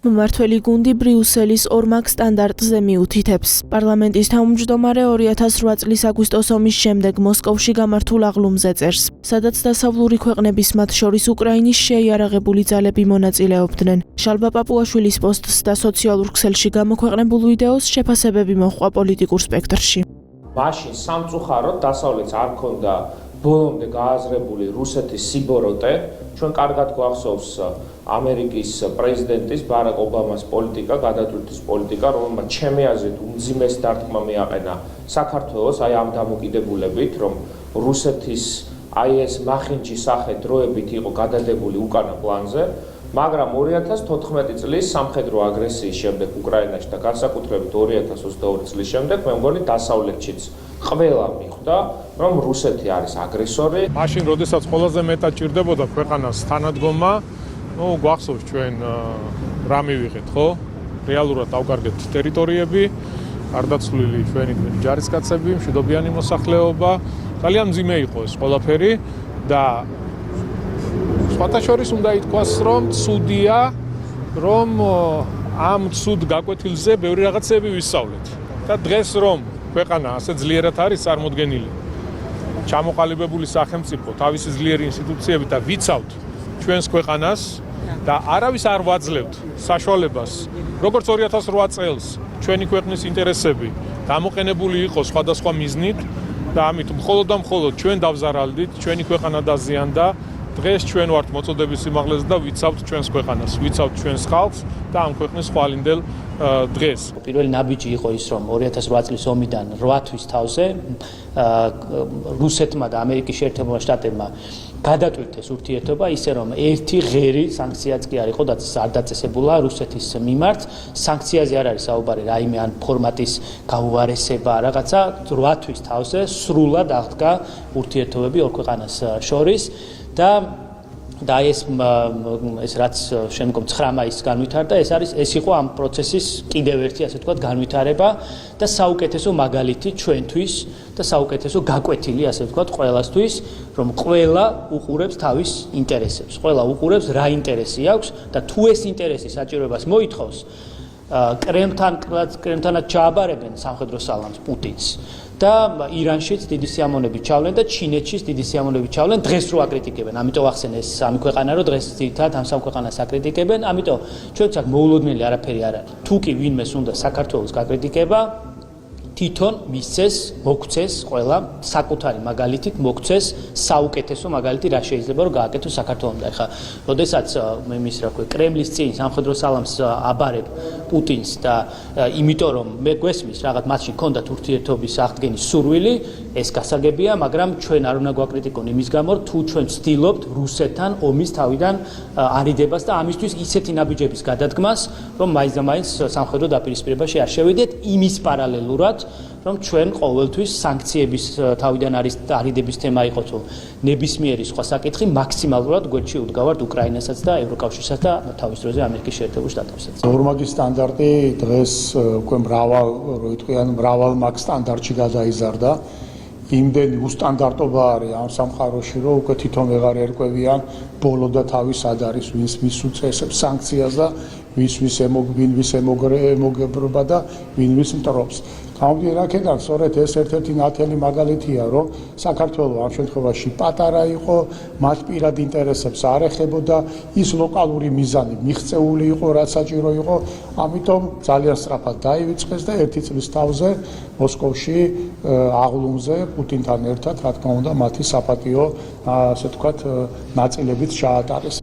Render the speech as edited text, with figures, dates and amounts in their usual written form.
მმართველი გუნდი ბრიუსელის ორმაგ სტანდარტზე მიუთითებს. პარლამენტის თავმჯდომარე 2008 წლის აგვისტოს ომის შემდეგ მოსკოვში გამართულ აღლუმზე წერს, სადაც დასავლური ქვეყნების მათ შორის უკრაინის შეიარაღებული ძალები მონაწილეობდნენ. შალვა პაპუაშვილის პოსტს და სოციალურ ქსელში გამოქვეყნებულ ვიდეოს შეფასებები მოჰყვა პოლიტიკურ სპექტრში. მაშინ სამწუხაროდ დასავლეთს არ ქონდა ბოლომდე გააზრებული რუსეთის სიბოროტე. ჩვენ კარგად გვახსოვს ამერიკის პრეზიდენტის ბარაკ ობამას პოლიტიკა, გადატვირთვის პოლიტიკა, რომელმაც ჩემი აზრით უმძიმეს დარტყმა მიაყენა საქართველოს აი ამ დამოკიდებულებით, რომ რუსეთის აი ეს მახინჯი სახე დროებით იყო გადადებული უკანა პლანზე, მაგრამ 2014 წლის სამხედრო აგრესიის შემდეგ უკრაინაში და განსაკუთრებით 2022 წლის შემდეგ მე მგონი დასავლეთშიც ყველა მიხვდა, რომ რუსეთი არის აგრესორი. მაშინ, როდესაც ყველაზე მეტად ჭირდებოდა ქვეყანას თანადგომა, გვახსოვს ჩვენ რა მივიღეთ, ხო? რეალურად ავკარგეთ ტერიტორიები, გარდაცვლილი ჩვენი ჯარისკაცები, მშვიდობიანი მოსახლეობა, ძალიან მძიმე იყო ეს ყველაფერი და სხვათა შორის უნდა ითქვას, რომ ცუდია, რომ ამ ცუდ გაკვეთილზე ბევრი რაღაცები ვისწავლეთ. და დღეს რომ ქვეყანა ასე ძლიერად არის წარმოდგენილი, ჩამოყალიბებული სახელმწიფო, თავისი ძლიერი ინსტიტუციები და ვიცავთ ჩვენს ქვეყანას და არავის არ ვაძლევთ საშუალებას, როგორც 2008 წელს ჩვენი ქვეყნის ინტერესები გამოყენებული იყოს სხვადასხვა მიზნით და ამით მხოლოდ და მხოლოდ ჩვენ დავზარალდით, ჩვენი ქვეყანა დაზიანდა. დღეს ჩვენ ვართ მოწოდების სიმაღლეზე და ვიცავთ ჩვენს ქვეყანას, ვიცავთ ჩვენს ხალხს და ამ ქვეყნის ხვალინდელ დღეს. პირველი ნაბიჯი იყო ის, რომ 2008 წლის ომიდან 8 თვის თავზე რუსეთმა და ამერიკის შეერთებულმა შტატებმა გადატვირთეს ურთიერთობა ისე, რომ ერთი ღერი სანქციაც კი არ იყო არ დაწესებულა რუსეთის მიმართ. სანქციაზე არ არის საუბარი რაიმე ან ფორმატის გაუარესება, რაღაცა 8 თვის თავზე სრულად აღდგა ურთიერთობები ორ ქვეყანას შორის. და ეს რაც შემდგომ 9 მაისს განვითარდა, ეს იყო ამ პროცესის კიდევ ერთი, ასე ვთქვათ, განვითარება და საუკეთესო მაგალითი ჩვენთვის და საუკეთესო გაკვეთილი, ასე ვთქვათ, ყველასთვის, რომ ყველა უყურებს თავის ინტერესებს, ყველა უყურებს რა ინტერესი აქვს და თუ ეს ინტერესი საჭიროებას მოითხოვს, კრემლთანაც ჩააბარებენ სამხედრო სალამს პუტინს. და ირანშიც დიდი სიამოვნებით ჩავლენ და ჩინეთშიც დიდი სიამოვნებით ჩავლენ. დღეს რო აკრიტიკებენ, ამიტომ ახსენ ეს სამი ქვეყანა, რომ დღეს ძირითადად ამ სამ ქვეყანას აკრიტიკებენ, ამიტომ ჩვენც აქ მოულოდნელი არაფერი არ არის. თუ კი ვინმეს უნდა საქართველოს გაკრიტიკება, თვითონ მისცეს, მოგცეს ყველა საკუთარი მაგალითით, მოგცეს საუკეთესო მაგალითი, რა შეიძლება რომ გააკეთოს საქართველოს. ეხლა, როდესაც მე მის რა ქვია, კრემლის წინ სამხედრო სალამს აბარებ პუტინს და იმიტომ რომ მე გვესმის რაღაც მათში ჰქონდათ ურთიერთობის აღდგენის სურვილი, ეს გასაგებია, მაგრამ ჩვენ არ უნდა გვაკრიტიკონ იმის გამო, თუ ჩვენ ვცდილობთ რუსეთთან ომის თავიდან არიდებას და ამისთვის ისეთი ნაბიჯების გადადგმას, რომ მაინც და მაინც სამხედრო დაპირისპირებაში არ შევიდეთ, იმის პარალელურად რომ ჩვენ ყოველთვის სანქციების თავიდან არის არიდების თემა იყო თუ ნებისმიერი სხვა საკითხი მაქსიმალურად გვერდში უდგავართ უკრაინასაც და ევროკავშირსაც და თავის დროზე ამერიკის შეერთებულ შტატებსაც. ორმაგი სტანდარტი დღეს უკვე მრავალ მაგ სტანდარტში გადაიზარდა. იმდენი უსტანდარტობა არის ამ სამყაროში, რომ უკვე თვითონ ვეღარ ერკვევიან ბოლო და თავი სად არის, ვის უწესებს სანქციას და ვის ემოგებრობა და ვის მტრობს. გამომდინარე აქედან, სწორედ ეს ერთ-ერთი ნათელი მაგალითია, რომ საქართველოს ამ შემთხვევაში პატარა იყო, მათ პირად ინტერესებს არ ეხებოდა, ის ლოკალური მიზანი მიღწეული იყო, რაც საჭირო იყო, ამიტომ ძალიან სწრაფად დაივიწყეს და ერთი წლის თავზე მოსკოვში აღლუმზე პუტინთან ერთად, რა თქმა უნდა, მათი საპატიო, ასე ვთქვათ, ნაწილებიც ჩაატარეს.